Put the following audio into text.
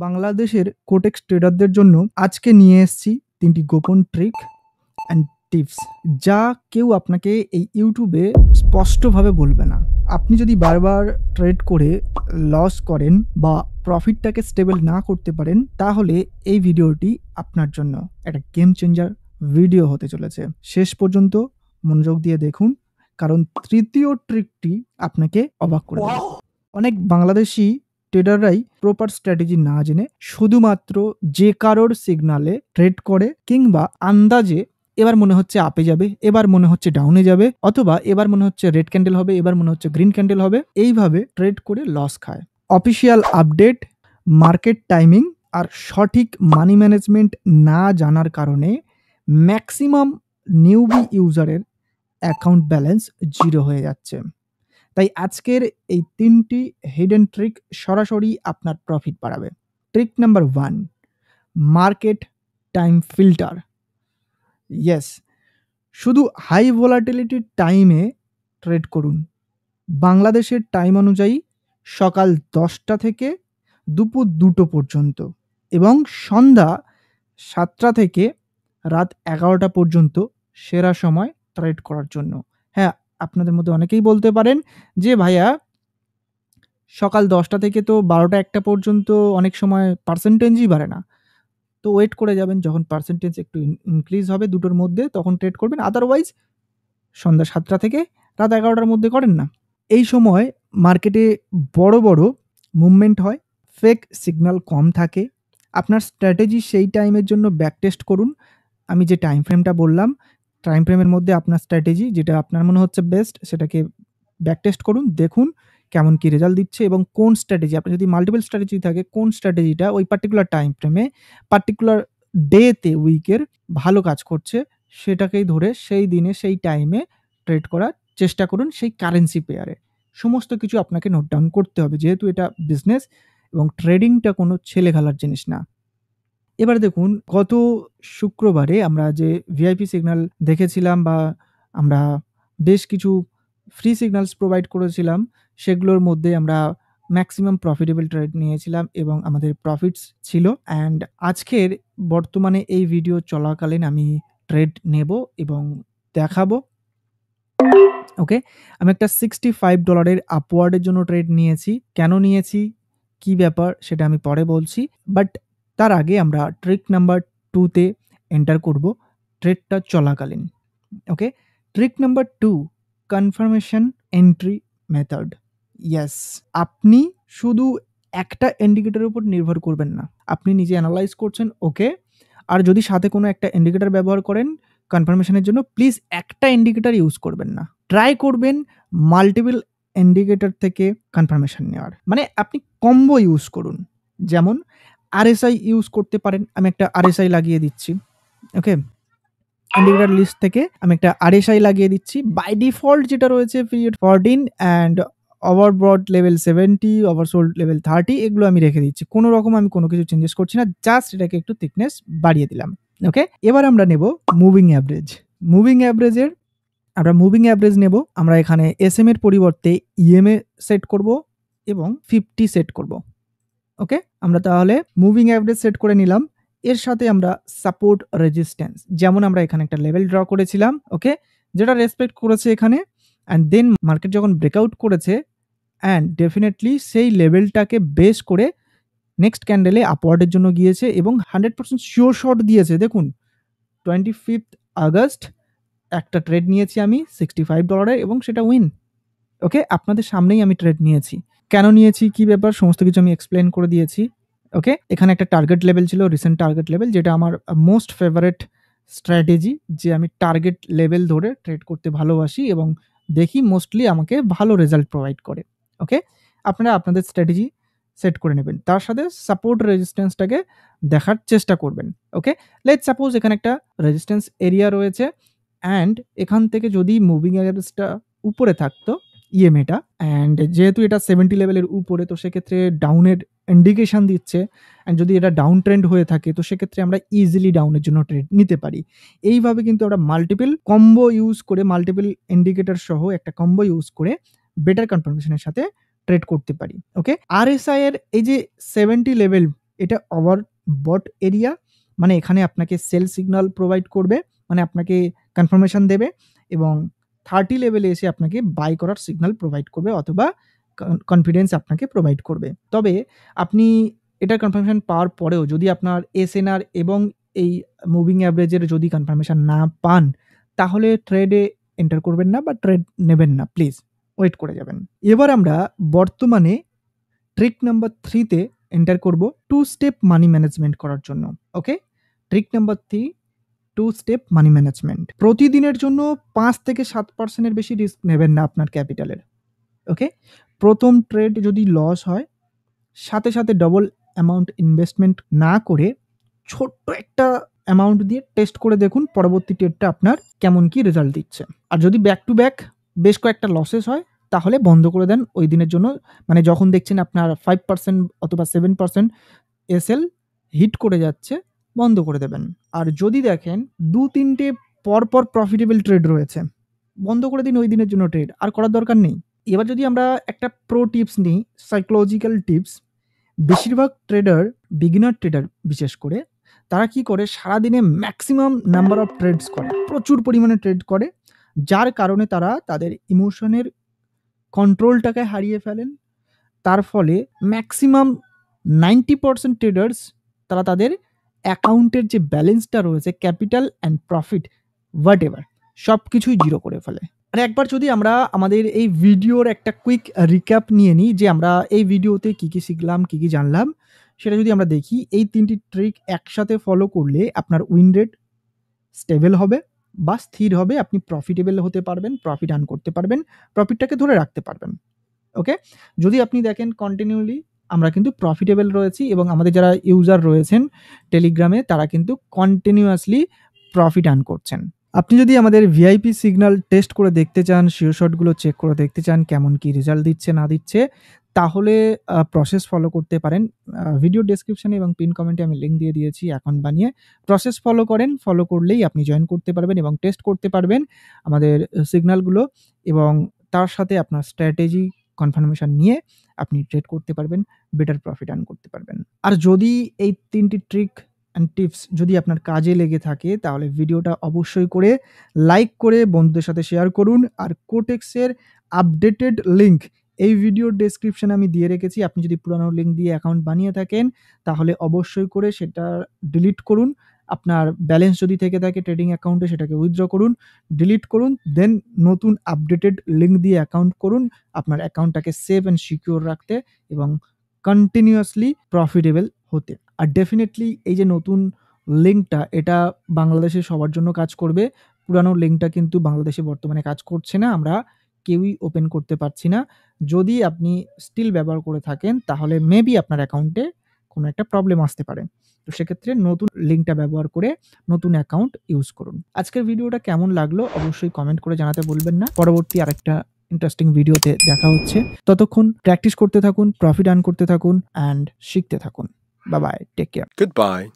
বাংলাদেশের কোটেক্স ট্রেডারদের জন্য আজকে নিয়ে এসেছি ৩টি গোপন ট্রিক অ্যান্ড টিপস, যা কেউ আপনাকে এই ইউটিউবে স্পষ্টভাবে বলবে না। আপনি যদি বারবার ট্রেড করে লস করেন বা প্রফিটটাকে স্টেবল না করতে পারেন, তাহলে এই ভিডিওটি আপনার জন্য একটা গেম চেঞ্জার ভিডিও হতে চলেছে। শেষ পর্যন্ত মনোযোগ দিয়ে দেখুন, কারণ তৃতীয় ট্রিকটি আপনাকে অবাক করে দেবে। অনেক বাংলাদেশি ট্রেডাররাই প্রপার স্ট্র্যাটেজি না জেনে শুধুমাত্র যে কারোর সিগনালে ট্রেড করে, কিংবা আন্দাজে এবার মনে হচ্ছে আপে যাবে, এবার মনে হচ্ছে ডাউনে যাবে, অথবা এবার মনে হচ্ছে রেড ক্যান্ডেল হবে, এবার মনে হচ্ছে গ্রিন ক্যান্ডেল হবে, এইভাবে ট্রেড করে লস খায়। অফিসিয়াল আপডেট, মার্কেট টাইমিং আর সঠিক মানি ম্যানেজমেন্ট না জানার কারণে ম্যাক্সিমাম নিউবি ইউজারের অ্যাকাউন্ট ব্যালেন্স জিরো হয়ে যাচ্ছে। তাই আজকের এই ৩টি হিডেন ট্রিক সরাসরি আপনার প্রফিট বাড়াবে। Trick number 1, market time filter. Yes, শুধু হাই ভোলাটিলিটির টাইমে ট্রেড করুন। বাংলাদেশের টাইম অনুযায়ী সকাল 10টা থেকে দুপুর 2টো পর্যন্ত এবং সন্ধ্যা 7টা থেকে রাত 11টা পর্যন্ত সেরা সময় ট্রেড করার জন্য। হ্যাঁ, আপনাদের মধ্যে অনেকেই বলতে পারেন যে ভাইয়া সকাল 10টা থেকে তো 12টা-1টা পর্যন্ত অনেক সময় পার্সেন্টেজই বাড়ে না। তো ওয়েট করে যাবেন, যখন পার্সেন্টেজ একটু ইনক্রিজ হবে দুটোর মধ্যে তখন ট্রেড করবেন। আদারওয়াইজ সন্ধ্যা 7টা থেকে রাত 11টার মধ্যে করেন না। এই সময় মার্কেটে বড় বড় মুভমেন্ট হয়, ফেক সিগন্যাল কম থাকে। আপনার স্ট্র্যাটেজি সেই টাইমের জন্য ব্যাক টেস্ট করুন। আমি যে টাইম ফ্রেমটা বললাম, টাইম ফ্রেমের মধ্যে আপনার স্ট্র্যাটেজি যেটা আপনার মনে হচ্ছে বেস্ট, সেটাকে ব্যাক টেস্ট করুন, দেখুন কেমন কি রেজাল্ট দিচ্ছে এবং কোন স্ট্র্যাটেজি, আপনার যদি মাল্টিপল স্ট্র্যাটেজি থাকে, কোন স্ট্র্যাটেজিটা ওই পার্টিকুলার টাইম ফ্রেমে, পার্টিকুলার ডেতে, উইকের ভালো কাজ করছে, সেটাকেই ধরে সেই দিনে সেই টাইমে ট্রেড করার চেষ্টা করুন সেই কারেন্সি পেয়ারে। সমস্ত কিছু আপনাকে নোট ডাউন করতে হবে, যেহেতু এটা বিজনেস এবং ট্রেডিংটা কোনো ছেলেখেলার জিনিস না। এবার দেখুন, গত শুক্রবারে আমরা যে ভিআইপি সিগন্যাল দেখেছিলাম বা আমরা বেশ কিছু ফ্রি সিগন্যালস প্রোভাইড করেছিলাম, সেগুলোর মধ্যে আমরা ম্যাক্সিমাম প্রফিটেবল ট্রেড নিয়েছিলাম এবং আমাদের প্রফিটস ছিল। অ্যান্ড আজকের বর্তমানে এই ভিডিও চলাকালীন আমি ট্রেড নেব এবং দেখাবো। ওকে, আমি একটা $65 আপওয়ার্ডের জন্য ট্রেড নিয়েছি। কেন নিয়েছি, কি ব্যাপার, সেটা আমি পরে বলছি। বাট তার আগে আমরা ট্রিক নাম্বার 2তে এন্টার করব ট্রেডটা চলাকালীন। Okay, trick number 2, confirmation entry method. Yes, আপনি শুধু একটা ইন্ডিকেটরের উপর নির্ভর করবেন না। আপনি নিজে অ্যানালাইজ করছেন, ওকে, আর যদি সাথে কোনো একটা ইন্ডিকেটর ব্যবহার করেন কনফার্মেশনের জন্য, প্লিজ একটা ইন্ডিকেটর ইউজ করবেন না। ট্রাই করবেন মাল্টিপল ইন্ডিকেটর থেকে কনফার্মেশন নেওয়ার। মানে আপনি কম্বো ইউজ করুন। যেমন আরএসআই ইউজ করতে পারেন। আমি একটা আরএসআই লাগিয়ে দিচ্ছি। ওকে, ইন্ডিকেটর লিস্ট থেকে আমি একটা আরএসআই লাগিয়ে দিচ্ছি। বাই ডিফল্ট যেটা রয়েছে period 14 and overbought level 70, oversold level 30, এগুলো আমি রেখে দিচ্ছি। কোনো রকম আমি কোনো কিছু চেঞ্জেস করছি না, জাস্ট এটাকে একটু থিকনেস বাড়িয়ে দিলাম। ওকে, এবার আমরা নেব মুভিং অ্যাভারেজ। মুভিং অ্যাভারেজের আমরা মুভিং অ্যাভারেজ নেব। আমরা এখানে এসএম এর পরিবর্তে ইএমএ সেট করব এবং 50 সেট করব। ওকে, আমরা তাহলে মুভিং অ্যাভারেজ সেট করে নিলাম। এর সাথে আমরা সাপোর্ট রেজিস্ট্যান্স, যেমন আমরা এখানে একটা লেভেল ড্র করেছিলাম, ওকে, যেটা রেসপেক্ট করেছে এখানে, অ্যান্ড দেন মার্কেট যখন ব্রেকআউট করেছে অ্যান্ড ডেফিনেটলি সেই লেভেলটাকে বেস করে নেক্সট ক্যান্ডেলে আপওয়ার্ডের জন্য গিয়েছে এবং 100% শিওর শট দিয়েছে। দেখুন, 25 আগস্ট একটা ট্রেড নিয়েছি আমি $65 এবং সেটা উইন। ওকে, আপনাদের সামনেই আমি ট্রেড নিয়েছি। কেন নিয়েছি, কি ব্যাপার, সমস্ত কিছু আমি এক্সপ্লেন করে দিয়েছি। ওকে, এখানে একটা টার্গেট লেভেল ছিল, রিসেন্ট টার্গেট লেভেল, যেটা আমার মোস্ট ফেভারিট স্ট্র্যাটেজি, যে আমি টার্গেট লেভেল ধরে ট্রেড করতে ভালোবাসি এবং দেখি মোস্টলি আমাকে ভালো রেজাল্ট প্রোভাইড করে। ওকে, আপনারা আপনাদের স্ট্র্যাটেজি সেট করে নেবেন, তার সাথে সাপোর্ট রেজিস্ট্যান্সটাকে দেখার চেষ্টা করবেন। ওকে, লেটস সাপোজ এখানে একটা রেজিস্ট্যান্স এরিয়া রয়েছে অ্যান্ড এখান থেকে যদি মুভিং অ্যাভারেজটা উপরে থাকতো, ইএমএটা, অ্যান্ড যেহেতু এটা 70 লেভেলের উপরে, তো সেক্ষেত্রে ডাউনের ইন্ডিকেশন দিচ্ছে। অ্যান্ড যদি এটা ডাউন ট্রেন্ড হয়ে থাকে, তো সেক্ষেত্রে আমরা ইজিলি ডাউনের জন্য ট্রেড নিতে পারি। এইভাবে কিন্তু আমরা মাল্টিপল কম্বো ইউজ করে, মাল্টিপল ইন্ডিকেটর সহ একটা কম্বো ইউজ করে বেটার কনফার্মেশনের সাথে ট্রেড করতে পারি। ওকে, আরএসআই এর এই যে 70 লেভেল এটা ওভারবট এরিয়া, মানে এখানে আপনাকে সেল সিগন্যাল প্রোভাইড করবে, মানে আপনাকে কনফার্মেশন দেবে এবং 30 লেভেলে এসে আপনাকে বাই করার সিগন্যাল প্রোভাইড করবে অথবা কনফিডেন্স আপনাকে প্রোভাইড করবে। তবে আপনি এটার কনফার্মেশন পাওয়ার পরেও যদি আপনার এসএনআর এবং এই মুভিং অ্যাভারেজের যদি কনফার্মেশন না পান, তাহলে ট্রেডে এন্টার করবেন না বা ট্রেড নেবেন না, প্লিজ ওয়েট করে যাবেন। এবার আমরা বর্তমানে ট্রিক নাম্বার 3 তে এন্টার করব 2 স্টেপ মানি ম্যানেজমেন্ট করার জন্য। Okay, trick number 3, 2 step money management. প্রতিদিনের জন্য 5 থেকে 7% এর বেশি রিস্ক নেবেন না আপনার ক্যাপিটালের। ওকে, প্রথম ট্রেড যদি লস হয়, সাথে সাথে ডবল অ্যামাউন্ট ইনভেস্টমেন্ট না করে ছোট্ট একটা অ্যামাউন্ট দিয়ে টেস্ট করে দেখুন পরবর্তী ট্রেডটা আপনার কেমন কি রেজাল্ট দিচ্ছে। আর যদি ব্যাক টু ব্যাক বেশ কয়েকটা লসেস হয়, তাহলে বন্ধ করে দেন ওই দিনের জন্য। মানে যখন দেখছেন আপনার 5% অথবা 7% এসএল হিট করে যাচ্ছে, বন্ধ করে দেবেন। আর যদি দেখেন 2-3টে পরপর প্রফিটেবল ট্রেড রয়েছে, বন্ধ করে দিন ওই দিনের জন্য ট্রেড, আর করার দরকার নেই। এবার যদি আমরা একটা প্রো টিপস নিই, সাইকোলজিক্যাল টিপস। বেশিরভাগ ট্রেডার, বিগিনার ট্রেডার বিশেষ করে, তারা কি করে সারাদিনে ম্যাক্সিমাম নাম্বার অফ ট্রেডস করে, প্রচুর পরিমাণে ট্রেড করে, যার কারণে তারা তাদের ইমোশনের কন্ট্রোলটাকে হারিয়ে ফেলেন। তার ফলে ম্যাক্সিমাম 90% ট্রেডার্স তারা তাদের অ্যাকাউন্টের যে ব্যালেন্সটা রয়েছে, capital and profit what ever, সব কিছুই জিরো করে ফেলে। আর একবার যদি আমরা আমাদের এই ভিডিওর একটা কুইক রিক্যাপ নিয়ে নিই যে আমরা এই ভিডিওতে কী কী শিখলাম, কী কী জানলাম, সেটা যদি আমরা দেখি, এই 3টি ট্রিক একসাথে ফলো করলে আপনার উইন রেট স্টেবল হবে বা স্থির হবে, আপনি প্রফিটেবল হতে পারবেন, প্রফিট আর্ন করতে পারবেন, প্রফিটটাকে ধরে রাখতে পারবেন। ওকে, যদি আপনি দেখেন কন্টিনিউলি আমরা কিন্তু প্রফিটেবল রয়েছি এবং আমাদের যারা ইউজার রয়েছেন টেলিগ্রামে, তারা কিন্তু কন্টিনিউয়াসলি প্রফিট আর্ন করছেন। আপনি যদি আমাদের ভিআইপি সিগন্যাল টেস্ট করে দেখতে চান, শিওর শটগুলো চেক করে দেখতে চান কেমন কি রেজাল্ট দিচ্ছে না দিচ্ছে, তাহলে প্রসেস ফলো করতে পারেন। ভিডিও ডেসক্রিপশনে এবং পিন কমেন্টে আমি লিঙ্ক দিয়ে দিয়েছি অ্যাকাউন্ট বানিয়ে। প্রসেস ফলো করেন, ফলো করলেই আপনি জয়েন করতে পারবেন এবং টেস্ট করতে পারবেন আমাদের সিগন্যালগুলো, এবং তার সাথে আপনার স্ট্র্যাটেজি কনফার্মেশন নিয়ে আপনি ট্রেড করতে পারবেন, বেটার প্রফিট আর্ন করতে পারবেন। আর যদি এই 3টি ট্রিক অ্যান্ড টিপস যদি আপনার কাজে লেগে থাকে, তাহলে ভিডিওটা অবশ্যই করে লাইক করে বন্ধুদের সাথে শেয়ার করুন। আর কোটেক্সের আপডেটেড লিঙ্ক এই ভিডিওর ডেসক্রিপশনে আমি দিয়ে রেখেছি। আপনি যদি পুরানো লিঙ্ক দিয়ে অ্যাকাউন্ট বানিয়ে থাকেন, তাহলে অবশ্যই করে সেটা ডিলিট করুন। আপনার ব্যালেন্স যদি থেকে থাকে ট্রেডিং অ্যাকাউন্টে, সেটাকে উইথড্র করুন, ডিলিট করুন, দেন নতুন আপডেটেড লিঙ্ক দিয়ে অ্যাকাউন্ট করুন, আপনার অ্যাকাউন্টটাকে সেফ অ্যান্ড সিকিউর রাখতে এবং কন্টিনিউয়াসলি প্রফিটেবল হতে। আর ডেফিনেটলি এই যে নতুন লিঙ্কটা, এটা বাংলাদেশে সবার জন্য কাজ করবে। পুরানো লিঙ্কটা কিন্তু বাংলাদেশে বর্তমানে কাজ করছে না, আমরা কেউই ওপেন করতে পারছি না। যদি আপনি স্টিল ব্যবহার করে থাকেন, তাহলে মেবি আপনার অ্যাকাউন্টে কোনো একটা প্রবলেম আসতে পারে। তো সেক্ষেত্রে নতুন লিঙ্কটা ব্যবহার করে নতুন অ্যাকাউন্ট ইউজ করুন। আজকের ভিডিওটা কেমন লাগলো অবশ্যই কমেন্ট করে জানাতে ভুলবেন না। পরবর্তী আরেকটা ইন্টারেস্টিং ভিডিওতে দেখা হচ্ছে। ততক্ষণ প্র্যাকটিস করতে থাকুন, প্রফিট আর্ন করতে থাকুন অ্যান্ড শিখতে থাকুন। Bye bye, take care. Goodbye.